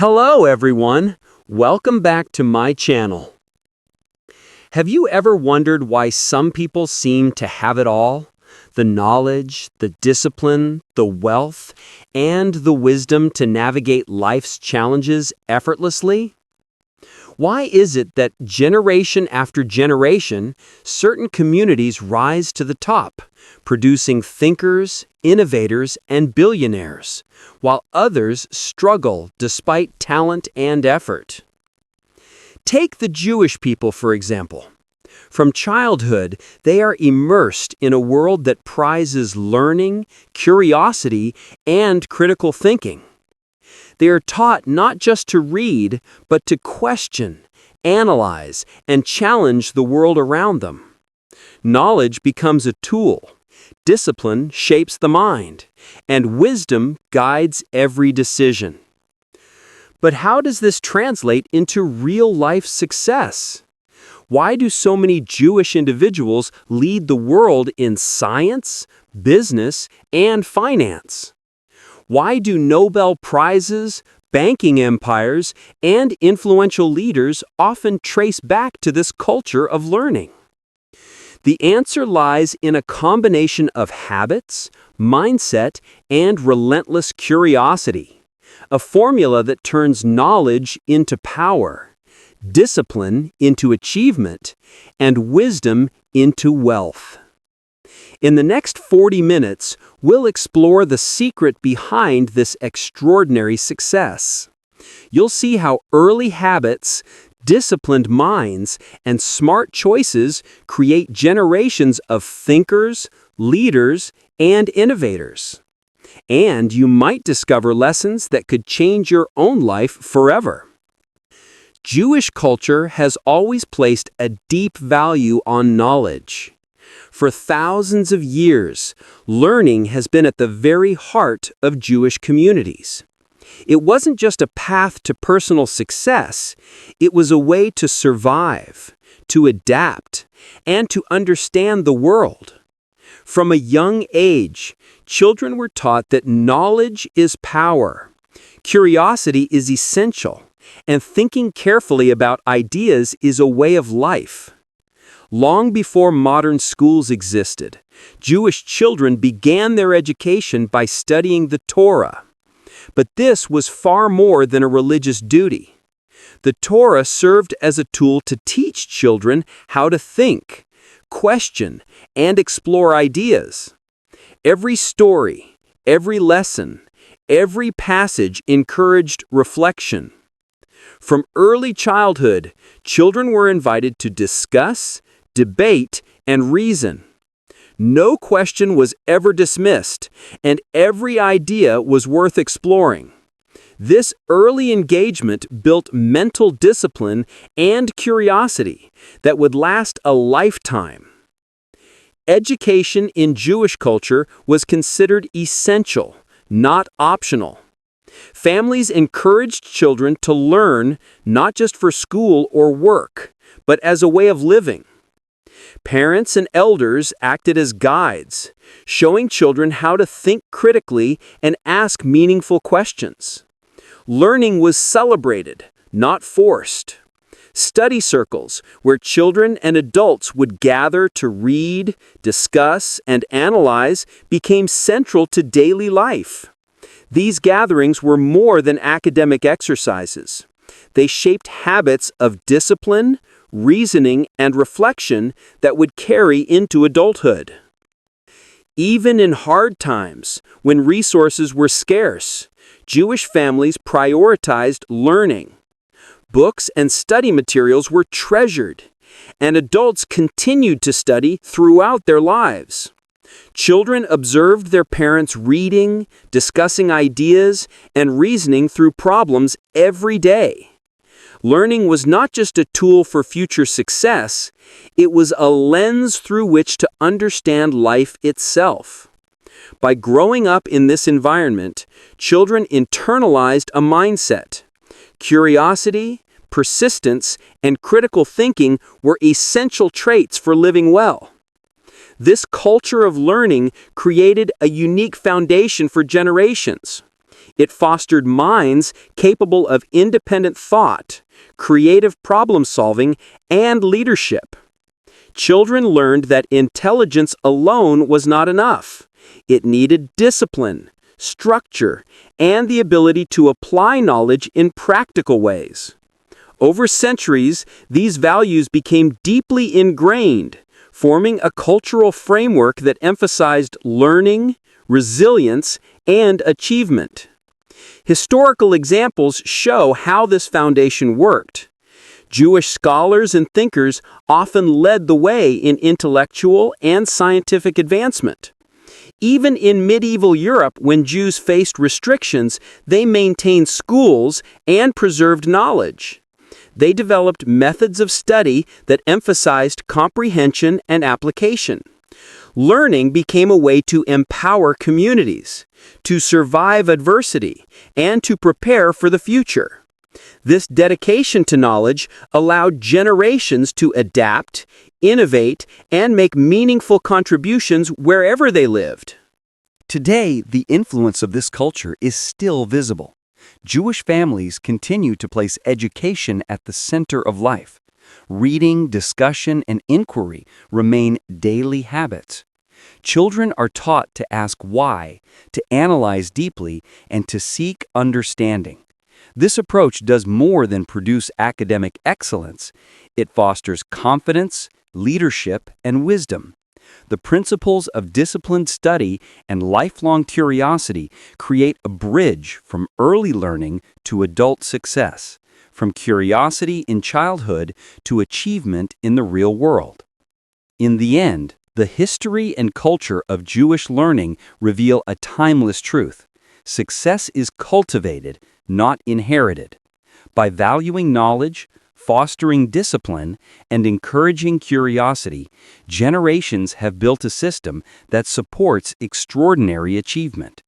Hello everyone! Welcome back to my channel. Have you ever wondered why some people seem to have it all? The knowledge, the discipline, the wealth, and the wisdom to navigate life's challenges effortlessly? Why is it that generation after generation, certain communities rise to the top, producing thinkers, innovators, and billionaires, while others struggle despite talent and effort? Take the Jewish people, for example. From childhood, they are immersed in a world that prizes learning, curiosity, and critical thinking. They are taught not just to read, but to question, analyze, and challenge the world around them. Knowledge becomes a tool, discipline shapes the mind, and wisdom guides every decision. But how does this translate into real-life success? Why do so many Jewish individuals lead the world in science, business, and finance? Why do Nobel Prizes, banking empires, and influential leaders often trace back to this culture of learning? The answer lies in a combination of habits, mindset, and relentless curiosity. A formula that turns knowledge into power, discipline into achievement, and wisdom into wealth. In the next 40 minutes, we'll explore the secret behind this extraordinary success. You'll see how early habits, disciplined minds, and smart choices create generations of thinkers, leaders, and innovators. And you might discover lessons that could change your own life forever. Jewish culture has always placed a deep value on knowledge. For thousands of years, learning has been at the very heart of Jewish communities. It wasn't just a path to personal success, it was a way to survive, to adapt, and to understand the world. From a young age, children were taught that knowledge is power, curiosity is essential, and thinking carefully about ideas is a way of life. Long before modern schools existed, Jewish children began their education by studying the Torah. But this was far more than a religious duty. The Torah served as a tool to teach children how to think, question, and explore ideas. Every story, every lesson, every passage encouraged reflection. From early childhood, children were invited to discuss, debate, and reason. No question was ever dismissed, and every idea was worth exploring. This early engagement built mental discipline and curiosity that would last a lifetime. Education in Jewish culture was considered essential, not optional. Families encouraged children to learn not just for school or work, but as a way of living. Parents and elders acted as guides, showing children how to think critically and ask meaningful questions. Learning was celebrated, not forced. Study circles, where children and adults would gather to read, discuss, and analyze, became central to daily life. These gatherings were more than academic exercises. They shaped habits of discipline, reasoning, and reflection that would carry into adulthood. Even in hard times, when resources were scarce, Jewish families prioritized learning. Books and study materials were treasured, and adults continued to study throughout their lives. Children observed their parents reading, discussing ideas, and reasoning through problems every day. Learning was not just a tool for future success, it was a lens through which to understand life itself. By growing up in this environment, children internalized a mindset. Curiosity, persistence, and critical thinking were essential traits for living well. This culture of learning created a unique foundation for generations. It fostered minds capable of independent thought, creative problem solving, and leadership. Children learned that intelligence alone was not enough. It needed discipline, structure, and the ability to apply knowledge in practical ways. Over centuries, these values became deeply ingrained, forming a cultural framework that emphasized learning, resilience, and achievement. Historical examples show how this foundation worked. Jewish scholars and thinkers often led the way in intellectual and scientific advancement. Even in medieval Europe, when Jews faced restrictions, they maintained schools and preserved knowledge. They developed methods of study that emphasized comprehension and application. Learning became a way to empower communities, to survive adversity, and to prepare for the future. This dedication to knowledge allowed generations to adapt, innovate, and make meaningful contributions wherever they lived. Today, the influence of this culture is still visible. Jewish families continue to place education at the center of life. Reading, discussion, and inquiry remain daily habits. Children are taught to ask why, to analyze deeply, and to seek understanding. This approach does more than produce academic excellence. It fosters confidence, leadership, and wisdom. The principles of disciplined study and lifelong curiosity create a bridge from early learning to adult success, from curiosity in childhood to achievement in the real world. In the end, the history and culture of Jewish learning reveal a timeless truth. Success is cultivated, not inherited. By valuing knowledge, fostering discipline, and encouraging curiosity, generations have built a system that supports extraordinary achievement.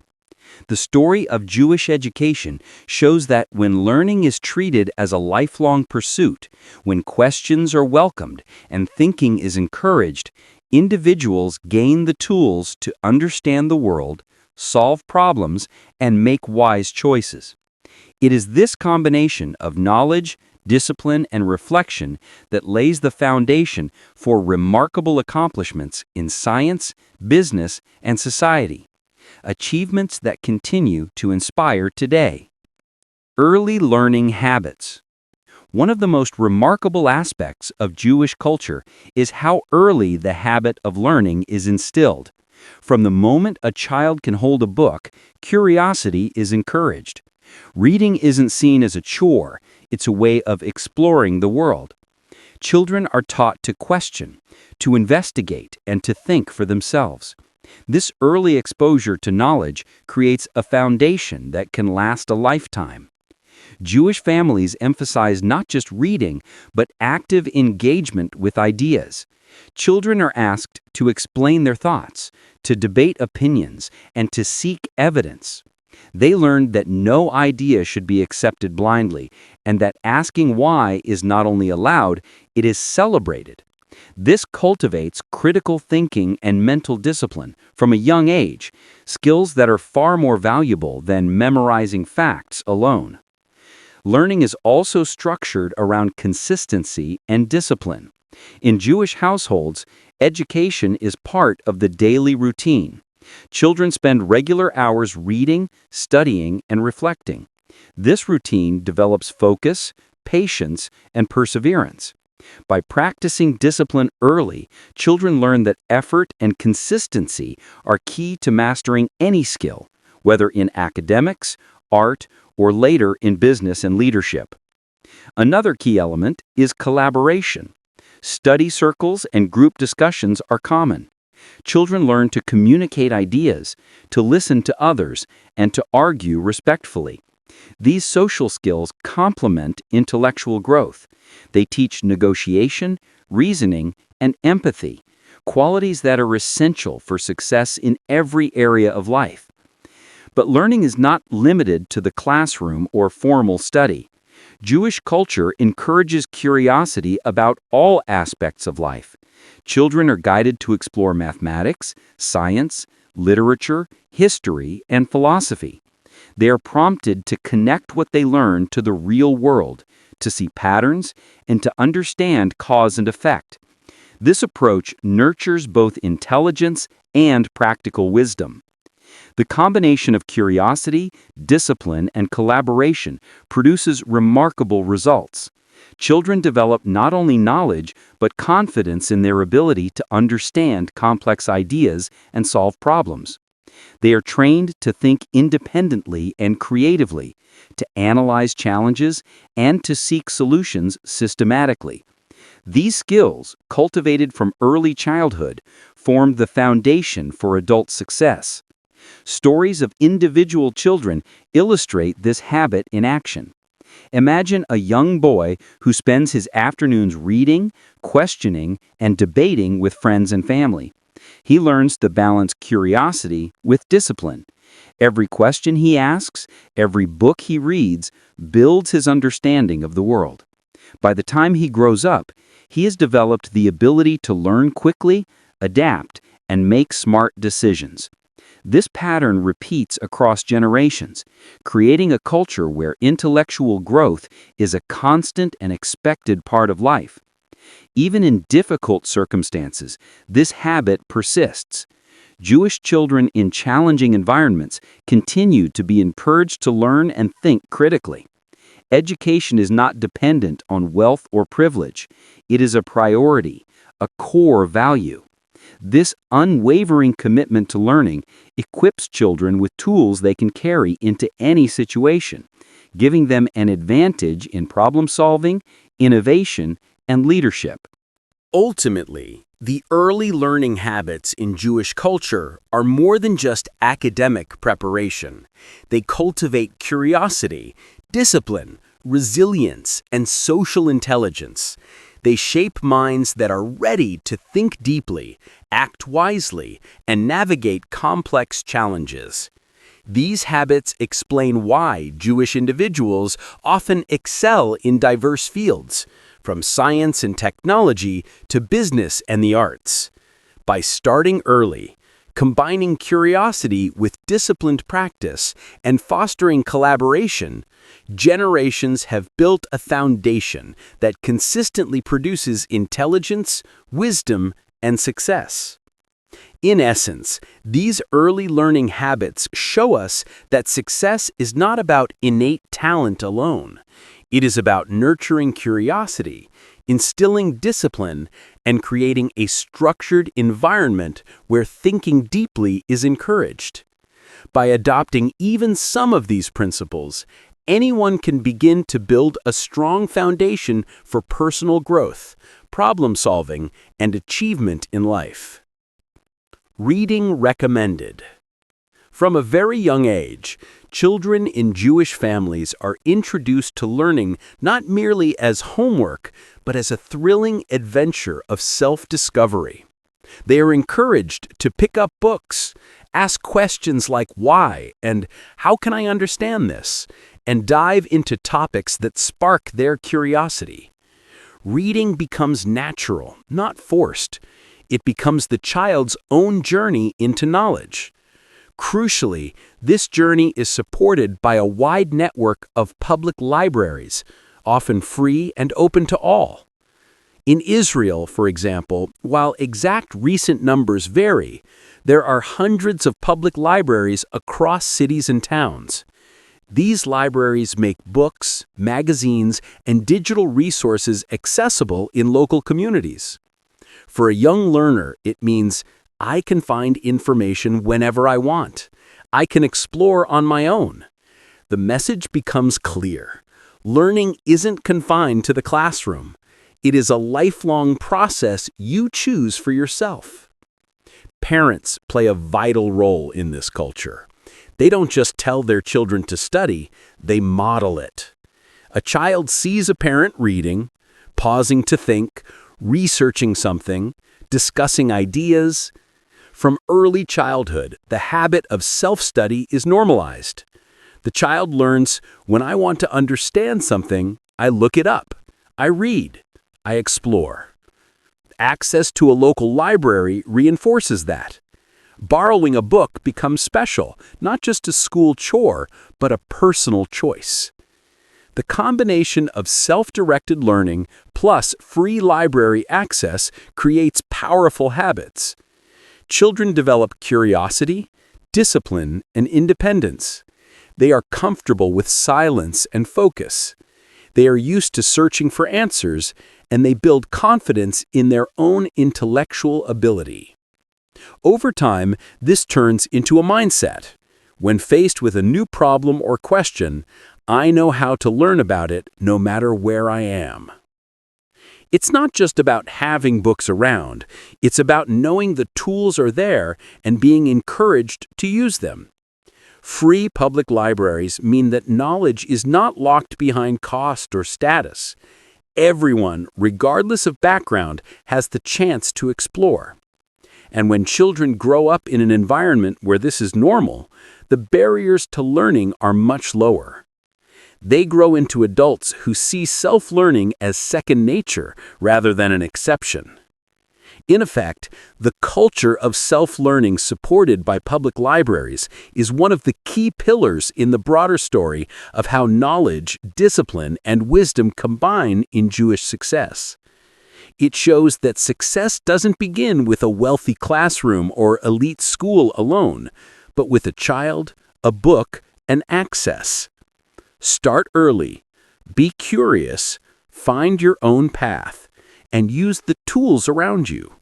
The story of Jewish education shows that when learning is treated as a lifelong pursuit, when questions are welcomed and thinking is encouraged, individuals gain the tools to understand the world, solve problems, and make wise choices. It is this combination of knowledge, discipline, and reflection that lays the foundation for remarkable accomplishments in science, business, and society. Achievements that continue to inspire today. Early learning habits. One of the most remarkable aspects of Jewish culture is how early the habit of learning is instilled. From the moment a child can hold a book, curiosity is encouraged. Reading isn't seen as a chore, it's a way of exploring the world. Children are taught to question, to investigate, and to think for themselves. This early exposure to knowledge creates a foundation that can last a lifetime. Jewish families emphasize not just reading, but active engagement with ideas. Children are asked to explain their thoughts, to debate opinions, and to seek evidence. They learn that no idea should be accepted blindly, and that asking why is not only allowed, it is celebrated. This cultivates critical thinking and mental discipline from a young age, skills that are far more valuable than memorizing facts alone. Learning is also structured around consistency and discipline. In Jewish households, education is part of the daily routine. Children spend regular hours reading, studying, and reflecting. This routine develops focus, patience, and perseverance. By practicing discipline early, children learn that effort and consistency are key to mastering any skill, whether in academics, art, or later in business and leadership. Another key element is collaboration. Study circles and group discussions are common. Children learn to communicate ideas, to listen to others, and to argue respectfully. These social skills complement intellectual growth. They teach negotiation, reasoning, and empathy, qualities that are essential for success in every area of life. But learning is not limited to the classroom or formal study. Jewish culture encourages curiosity about all aspects of life. Children are guided to explore mathematics, science, literature, history, and philosophy. They are prompted to connect what they learn to the real world, to see patterns, and to understand cause and effect. This approach nurtures both intelligence and practical wisdom. The combination of curiosity, discipline, and collaboration produces remarkable results. Children develop not only knowledge, but confidence in their ability to understand complex ideas and solve problems. They are trained to think independently and creatively, to analyze challenges, and to seek solutions systematically. These skills, cultivated from early childhood, form the foundation for adult success. Stories of individual children illustrate this habit in action. Imagine a young boy who spends his afternoons reading, questioning, and debating with friends and family. He learns to balance curiosity with discipline. Every question he asks, every book he reads, builds his understanding of the world. By the time he grows up, he has developed the ability to learn quickly, adapt, and make smart decisions. This pattern repeats across generations, creating a culture where intellectual growth is a constant and expected part of life. Even in difficult circumstances, this habit persists. Jewish children in challenging environments continue to be encouraged to learn and think critically. Education is not dependent on wealth or privilege. It is a priority, a core value. This unwavering commitment to learning equips children with tools they can carry into any situation, giving them an advantage in problem solving, innovation, and leadership. Ultimately, the early learning habits in Jewish culture are more than just academic preparation. They cultivate curiosity, discipline, resilience, and social intelligence. They shape minds that are ready to think deeply, act wisely, and navigate complex challenges. These habits explain why Jewish individuals often excel in diverse fields, from science and technology to business and the arts. By starting early, combining curiosity with disciplined practice, and fostering collaboration, generations have built a foundation that consistently produces intelligence, wisdom, and success. In essence, these early learning habits show us that success is not about innate talent alone. It is about nurturing curiosity, instilling discipline, and creating a structured environment where thinking deeply is encouraged. By adopting even some of these principles, anyone can begin to build a strong foundation for personal growth, problem solving, and achievement in life. Reading recommended. From a very young age, children in Jewish families are introduced to learning not merely as homework, but as a thrilling adventure of self-discovery. They are encouraged to pick up books, ask questions like why and how can I understand this, and dive into topics that spark their curiosity. Reading becomes natural, not forced. It becomes the child's own journey into knowledge. Crucially, this journey is supported by a wide network of public libraries, often free and open to all. In Israel, for example, while exact recent numbers vary, there are hundreds of public libraries across cities and towns. These libraries make books, magazines, and digital resources accessible in local communities. For a young learner, it means I can find information whenever I want. I can explore on my own. The message becomes clear. Learning isn't confined to the classroom. It is a lifelong process you choose for yourself. Parents play a vital role in this culture. They don't just tell their children to study, they model it. A child sees a parent reading, pausing to think, researching something, discussing ideas. From early childhood, the habit of self-study is normalized. The child learns, when I want to understand something, I look it up, I read, I explore. Access to a local library reinforces that. Borrowing a book becomes special, not just a school chore, but a personal choice. The combination of self-directed learning plus free library access creates powerful habits. Children develop curiosity, discipline, and independence. They are comfortable with silence and focus. They are used to searching for answers, and they build confidence in their own intellectual ability. Over time, this turns into a mindset. When faced with a new problem or question, I know how to learn about it no matter where I am. It's not just about having books around, it's about knowing the tools are there and being encouraged to use them. Free public libraries mean that knowledge is not locked behind cost or status. Everyone, regardless of background, has the chance to explore. And when children grow up in an environment where this is normal, the barriers to learning are much lower. They grow into adults who see self-learning as second nature rather than an exception. In effect, the culture of self-learning supported by public libraries is one of the key pillars in the broader story of how knowledge, discipline, and wisdom combine in Jewish success. It shows that success doesn't begin with a wealthy classroom or elite school alone, but with a child, a book, and access. Start early, be curious, find your own path, and use the tools around you.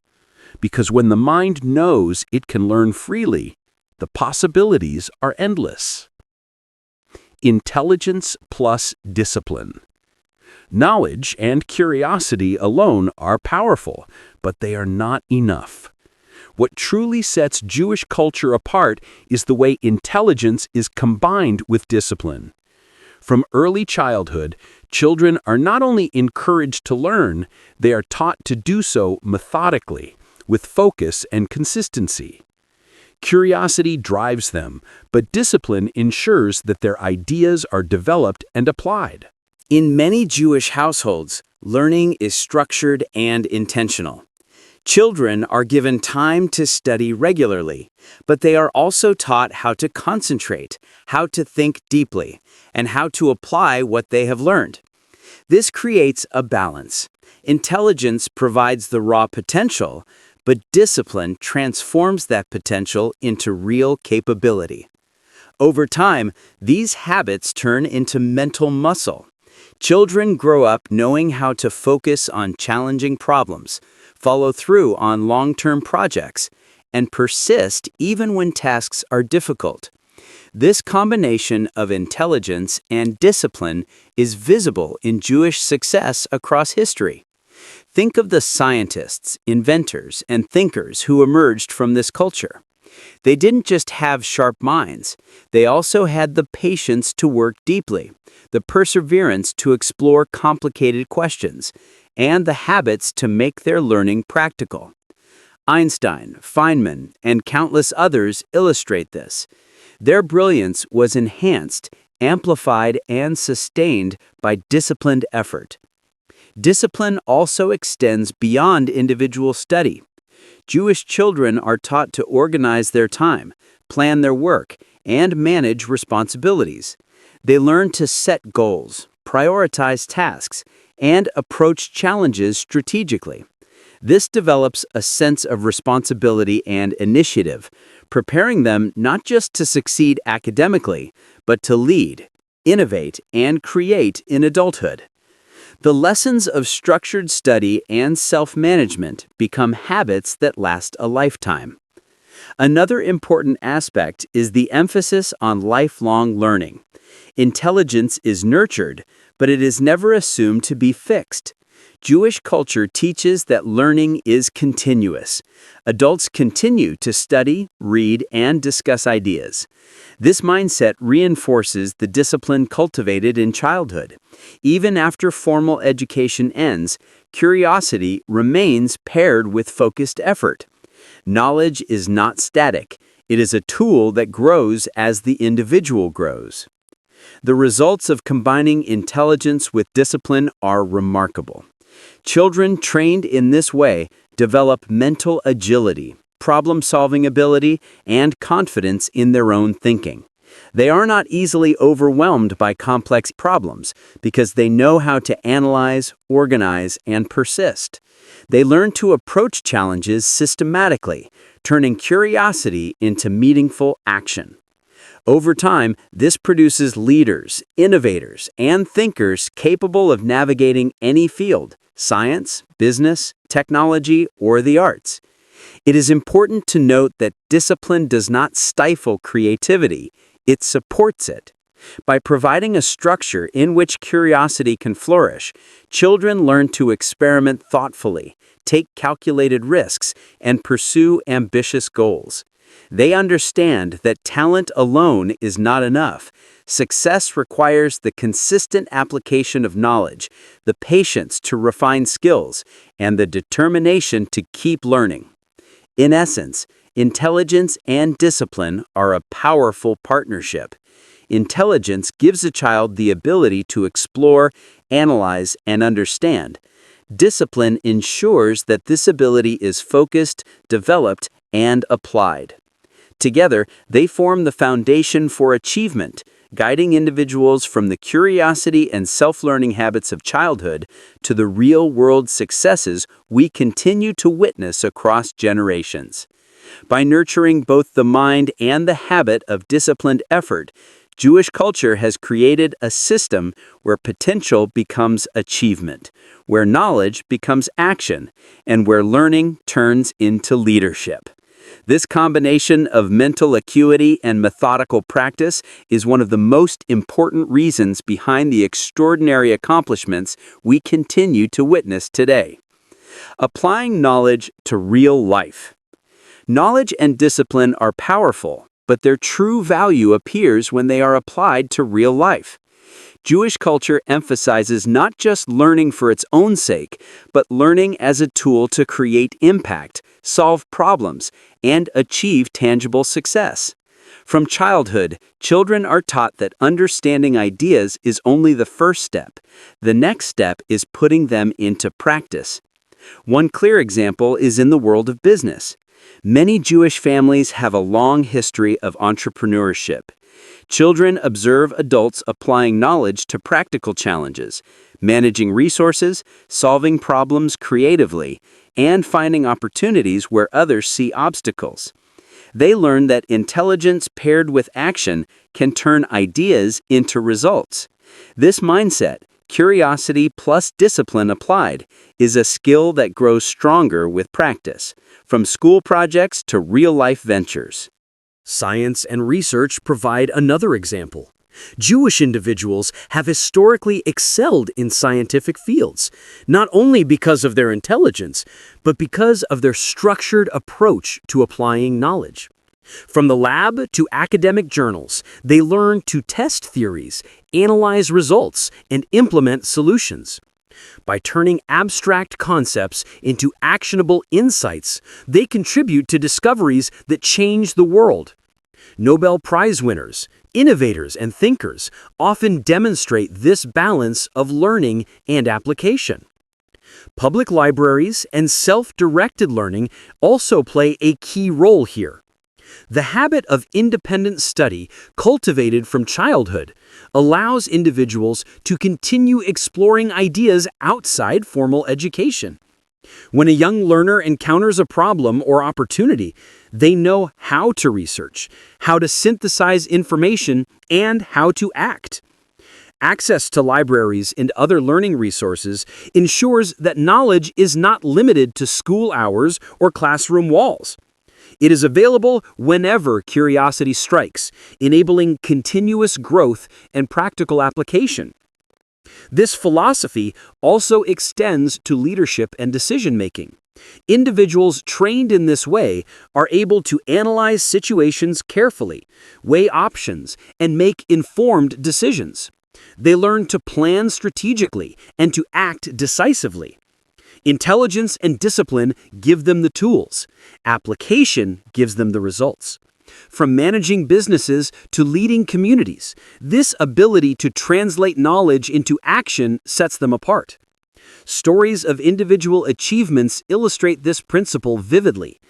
Because when the mind knows it can learn freely, the possibilities are endless. Intelligence plus discipline. Knowledge and curiosity alone are powerful, but they are not enough. What truly sets Jewish culture apart is the way intelligence is combined with discipline. From early childhood, children are not only encouraged to learn, they are taught to do so methodically, with focus and consistency. Curiosity drives them, but discipline ensures that their ideas are developed and applied. In many Jewish households, learning is structured and intentional. Children are given time to study regularly, but they are also taught how to concentrate, how to think deeply, and how to apply what they have learned. This creates a balance. Intelligence provides the raw potential, but discipline transforms that potential into real capability. Over time, these habits turn into mental muscle. Children grow up knowing how to focus on challenging problems, follow through on long-term projects, and persist even when tasks are difficult. This combination of intelligence and discipline is visible in Jewish success across history. Think of the scientists, inventors, and thinkers who emerged from this culture. They didn't just have sharp minds, they also had the patience to work deeply, the perseverance to explore complicated questions, and the habits to make their learning practical. Einstein, Feynman, and countless others illustrate this. Their brilliance was enhanced, amplified, and sustained by disciplined effort. Discipline also extends beyond individual study. Jewish children are taught to organize their time, plan their work, and manage responsibilities. They learn to set goals, prioritize tasks, and approach challenges strategically. This develops a sense of responsibility and initiative, preparing them not just to succeed academically, but to lead, innovate, and create in adulthood. The lessons of structured study and self-management become habits that last a lifetime. Another important aspect is the emphasis on lifelong learning. Intelligence is nurtured, but it is never assumed to be fixed. Jewish culture teaches that learning is continuous. Adults continue to study, read, and discuss ideas. This mindset reinforces the discipline cultivated in childhood. Even after formal education ends, curiosity remains paired with focused effort. Knowledge is not static. It is a tool that grows as the individual grows. The results of combining intelligence with discipline are remarkable. Children trained in this way develop mental agility, problem-solving ability, and confidence in their own thinking. They are not easily overwhelmed by complex problems because they know how to analyze, organize, and persist. They learn to approach challenges systematically, turning curiosity into meaningful action. Over time, this produces leaders, innovators, and thinkers capable of navigating any field: science, business, technology, or the arts. It is important to note that discipline does not stifle creativity, it supports it. By providing a structure in which curiosity can flourish, children learn to experiment thoughtfully, take calculated risks, and pursue ambitious goals. They understand that talent alone is not enough. Success requires the consistent application of knowledge, the patience to refine skills, and the determination to keep learning. In essence, intelligence and discipline are a powerful partnership. Intelligence gives a child the ability to explore, analyze, and understand. Discipline ensures that this ability is focused, developed, and applied. Together, they form the foundation for achievement, guiding individuals from the curiosity and self-learning habits of childhood to the real-world successes we continue to witness across generations. By nurturing both the mind and the habit of disciplined effort, Jewish culture has created a system where potential becomes achievement, where knowledge becomes action, and where learning turns into leadership. This combination of mental acuity and methodical practice is one of the most important reasons behind the extraordinary accomplishments we continue to witness today. Applying knowledge to real life. Knowledge and discipline are powerful, but their true value appears when they are applied to real life. Jewish culture emphasizes not just learning for its own sake, but learning as a tool to create impact, solve problems, and achieve tangible success. From childhood, children are taught that understanding ideas is only the first step. The next step is putting them into practice. One clear example is in the world of business. Many Jewish families have a long history of entrepreneurship. Children observe adults applying knowledge to practical challenges, managing resources, solving problems creatively, and finding opportunities where others see obstacles. They learn that intelligence paired with action can turn ideas into results. This mindset, curiosity plus discipline applied, is a skill that grows stronger with practice, from school projects to real-life ventures. Science and research provide another example. Jewish individuals have historically excelled in scientific fields, not only because of their intelligence, but because of their structured approach to applying knowledge. From the lab to academic journals, they learn to test theories, analyze results, and implement solutions. By turning abstract concepts into actionable insights, they contribute to discoveries that change the world. Nobel Prize winners, innovators, and thinkers often demonstrate this balance of learning and application. Public libraries and self-directed learning also play a key role here. The habit of independent study, cultivated from childhood, allows individuals to continue exploring ideas outside formal education. When a young learner encounters a problem or opportunity, they know how to research, how to synthesize information, and how to act. Access to libraries and other learning resources ensures that knowledge is not limited to school hours or classroom walls. It is available whenever curiosity strikes, enabling continuous growth and practical application. This philosophy also extends to leadership and decision-making. Individuals trained in this way are able to analyze situations carefully, weigh options, and make informed decisions. They learn to plan strategically and to act decisively. Intelligence and discipline give them the tools. Application gives them the results. From managing businesses to leading communities, this ability to translate knowledge into action sets them apart. Stories of individual achievements illustrate this principle vividly.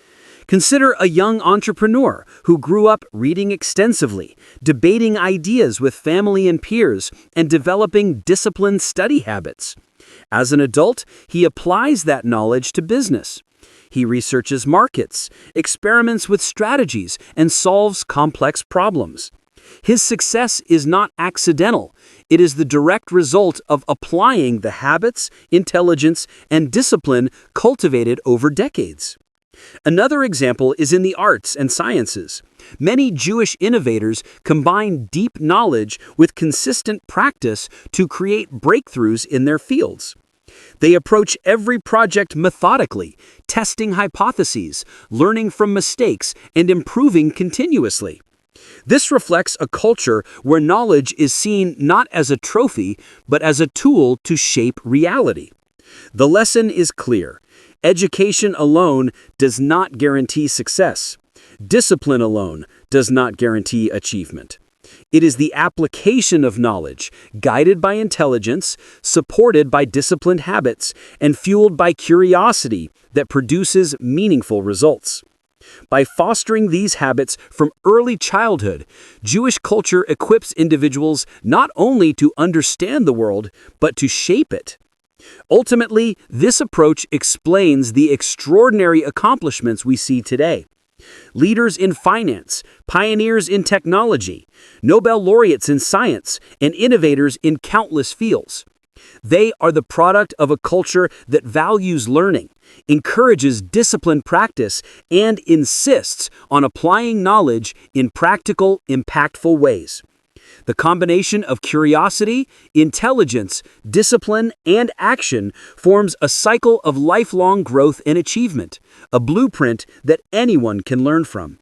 Consider a young entrepreneur who grew up reading extensively, debating ideas with family and peers, and developing disciplined study habits. As an adult, he applies that knowledge to business. He researches markets, experiments with strategies, and solves complex problems. His success is not accidental. It is the direct result of applying the habits, intelligence, and discipline cultivated over decades. Another example is in the arts and sciences. Many Jewish innovators combine deep knowledge with consistent practice to create breakthroughs in their fields. They approach every project methodically, testing hypotheses, learning from mistakes, and improving continuously. This reflects a culture where knowledge is seen not as a trophy, but as a tool to shape reality. The lesson is clear. Education alone does not guarantee success. Discipline alone does not guarantee achievement. It is the application of knowledge, guided by intelligence, supported by disciplined habits, and fueled by curiosity, that produces meaningful results. By fostering these habits from early childhood, Jewish culture equips individuals not only to understand the world, but to shape it. Ultimately, this approach explains the extraordinary accomplishments we see today. Leaders in finance, pioneers in technology, Nobel laureates in science, and innovators in countless fields. They are the product of a culture that values learning, encourages disciplined practice, and insists on applying knowledge in practical, impactful ways. The combination of curiosity, intelligence, discipline, and action forms a cycle of lifelong growth and achievement, a blueprint that anyone can learn from.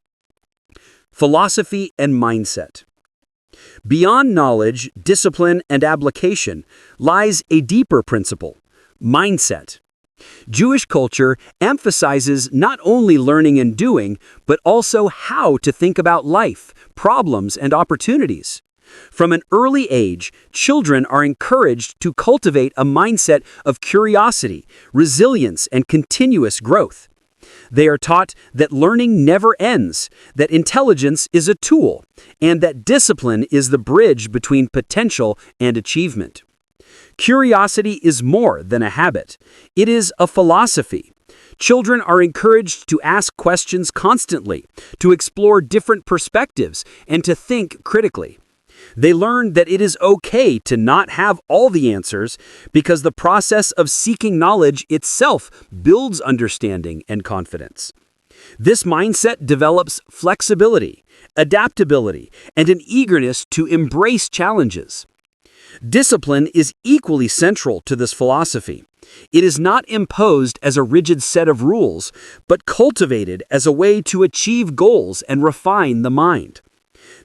Philosophy and mindset. Beyond knowledge, discipline, and application lies a deeper principle: mindset. Jewish culture emphasizes not only learning and doing, but also how to think about life, problems, and opportunities. From an early age, children are encouraged to cultivate a mindset of curiosity, resilience, and continuous growth. They are taught that learning never ends, that intelligence is a tool, and that discipline is the bridge between potential and achievement. Curiosity is more than a habit. It is a philosophy. Children are encouraged to ask questions constantly, to explore different perspectives, and to think critically. They learn that it is okay to not have all the answers, because the process of seeking knowledge itself builds understanding and confidence. This mindset develops flexibility, adaptability, and an eagerness to embrace challenges. Discipline is equally central to this philosophy. It is not imposed as a rigid set of rules, but cultivated as a way to achieve goals and refine the mind.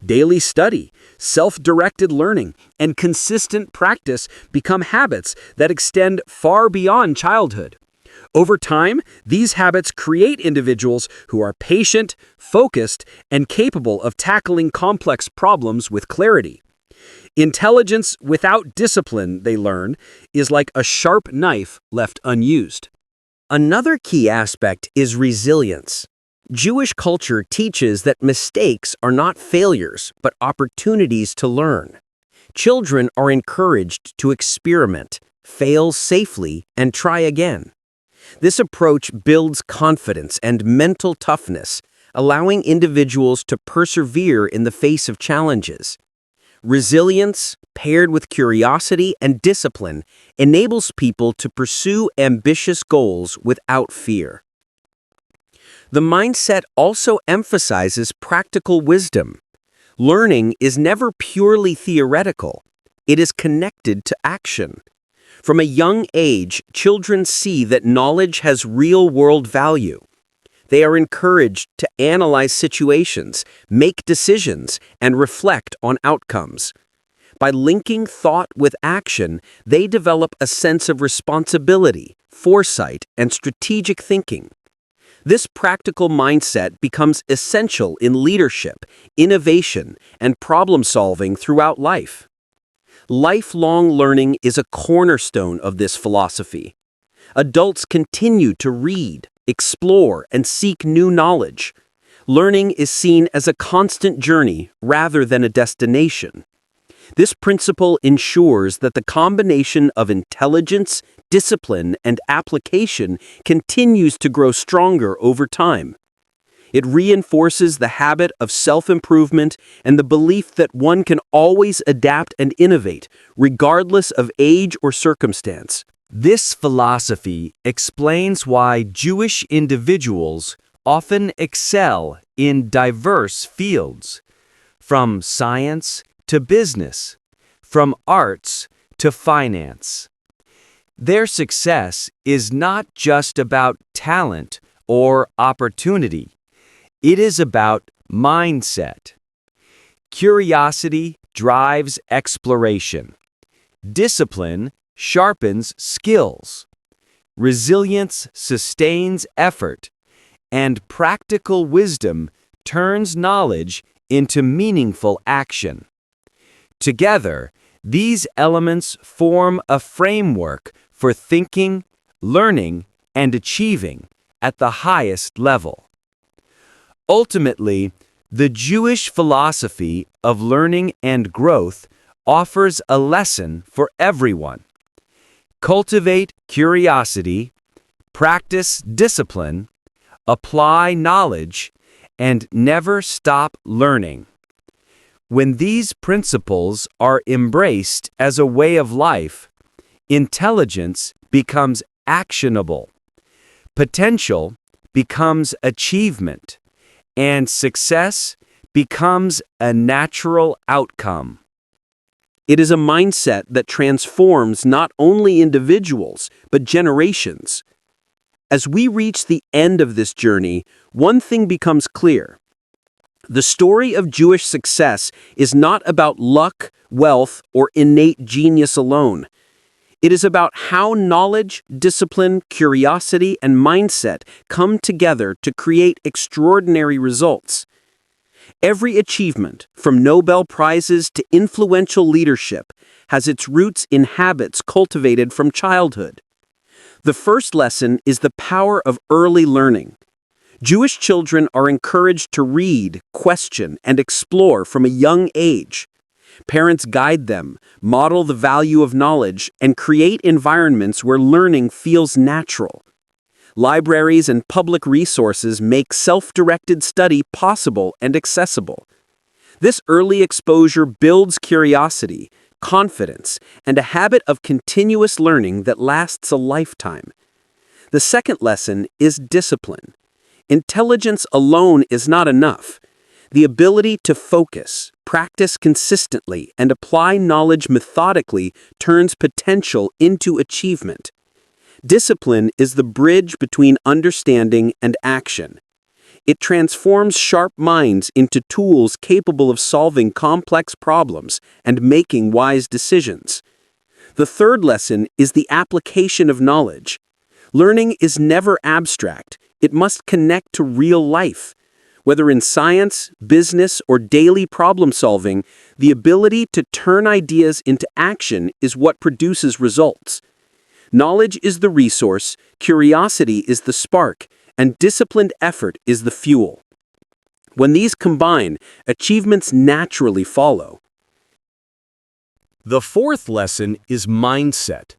Daily study, self-directed learning, and consistent practice become habits that extend far beyond childhood. Over time, these habits create individuals who are patient, focused, and capable of tackling complex problems with clarity. Intelligence without discipline, they learn, is like a sharp knife left unused. Another key aspect is resilience. Jewish culture teaches that mistakes are not failures, but opportunities to learn. Children are encouraged to experiment, fail safely, and try again. This approach builds confidence and mental toughness, allowing individuals to persevere in the face of challenges. Resilience, paired with curiosity and discipline, enables people to pursue ambitious goals without fear. The mindset also emphasizes practical wisdom. Learning is never purely theoretical. It is connected to action. From a young age, children see that knowledge has real-world value. They are encouraged to analyze situations, make decisions, and reflect on outcomes. By linking thought with action, they develop a sense of responsibility, foresight, and strategic thinking. This practical mindset becomes essential in leadership, innovation, and problem-solving throughout life. Lifelong learning is a cornerstone of this philosophy. Adults continue to read, explore, and seek new knowledge. Learning is seen as a constant journey rather than a destination. This principle ensures that the combination of intelligence, discipline, and application continues to grow stronger over time. It reinforces the habit of self-improvement and the belief that one can always adapt and innovate, regardless of age or circumstance. This philosophy explains why Jewish individuals often excel in diverse fields, from science to business, from arts to finance. Their success is not just about talent or opportunity. It is about mindset. Curiosity drives exploration. Discipline sharpens skills. Resilience sustains effort. And practical wisdom turns knowledge into meaningful action. Together, these elements form a framework for thinking, learning, and achieving at the highest level. Ultimately, the Jewish philosophy of learning and growth offers a lesson for everyone. Cultivate curiosity, practice discipline, apply knowledge, and never stop learning. When these principles are embraced as a way of life, intelligence becomes actionable, potential becomes achievement, and success becomes a natural outcome. It is a mindset that transforms not only individuals, but generations. As we reach the end of this journey, one thing becomes clear. The story of Jewish success is not about luck, wealth, or innate genius alone. It is about how knowledge, discipline, curiosity, and mindset come together to create extraordinary results. Every achievement, from Nobel Prizes to influential leadership, has its roots in habits cultivated from childhood. The first lesson is the power of early learning. Jewish children are encouraged to read, question, and explore from a young age. Parents guide them, model the value of knowledge, and create environments where learning feels natural. Libraries and public resources make self-directed study possible and accessible. This early exposure builds curiosity, confidence, and a habit of continuous learning that lasts a lifetime. The second lesson is discipline. Intelligence alone is not enough. The ability to focus, practice consistently, and apply knowledge methodically turns potential into achievement. Discipline is the bridge between understanding and action. It transforms sharp minds into tools capable of solving complex problems and making wise decisions. The third lesson is the application of knowledge. Learning is never abstract. It must connect to real life. Whether in science, business, or daily problem solving, the ability to turn ideas into action is what produces results. Knowledge is the resource, curiosity is the spark, and disciplined effort is the fuel. When these combine, achievements naturally follow. The fourth lesson is mindset.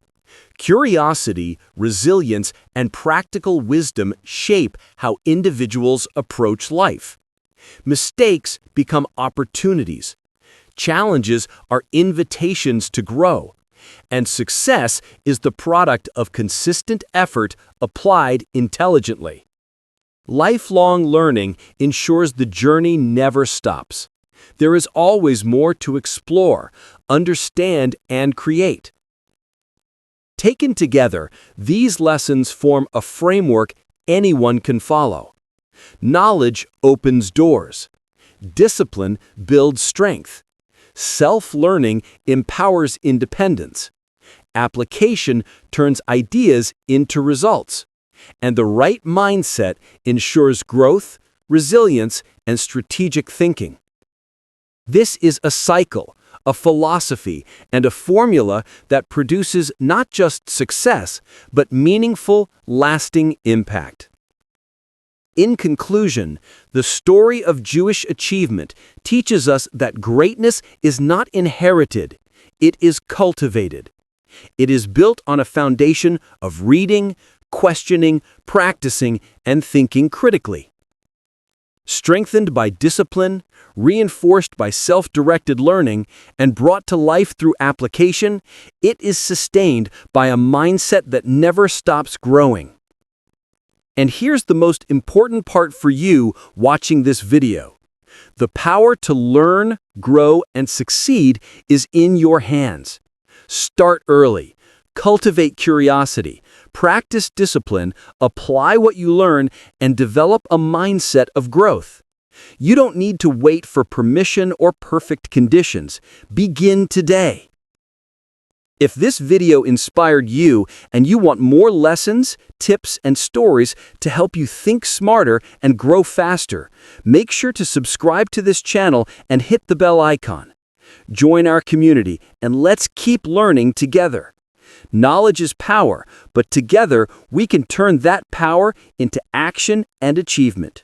Curiosity, resilience, and practical wisdom shape how individuals approach life. Mistakes become opportunities. Challenges are invitations to grow. And success is the product of consistent effort applied intelligently. Lifelong learning ensures the journey never stops. There is always more to explore, understand, and create. Taken together, these lessons form a framework anyone can follow. Knowledge opens doors. Discipline builds strength. Self-learning empowers independence. Application turns ideas into results. And the right mindset ensures growth, resilience, and strategic thinking. This is a cycle, a philosophy, and a formula that produces not just success, but meaningful, lasting impact. In conclusion, the story of Jewish achievement teaches us that greatness is not inherited, it is cultivated. It is built on a foundation of reading, questioning, practicing, and thinking critically. Strengthened by discipline, reinforced by self-directed learning, and brought to life through application, it is sustained by a mindset that never stops growing. And here's the most important part for you watching this video. The power to learn, grow, and succeed is in your hands. Start early. Cultivate curiosity. Practice discipline. Apply what you learn, and develop a mindset of growth. You don't need to wait for permission or perfect conditions. Begin today. If this video inspired you and you want more lessons, tips, and stories to help you think smarter and grow faster, make sure to subscribe to this channel and hit the bell icon. Join our community and let's keep learning together. Knowledge is power, but together we can turn that power into action and achievement.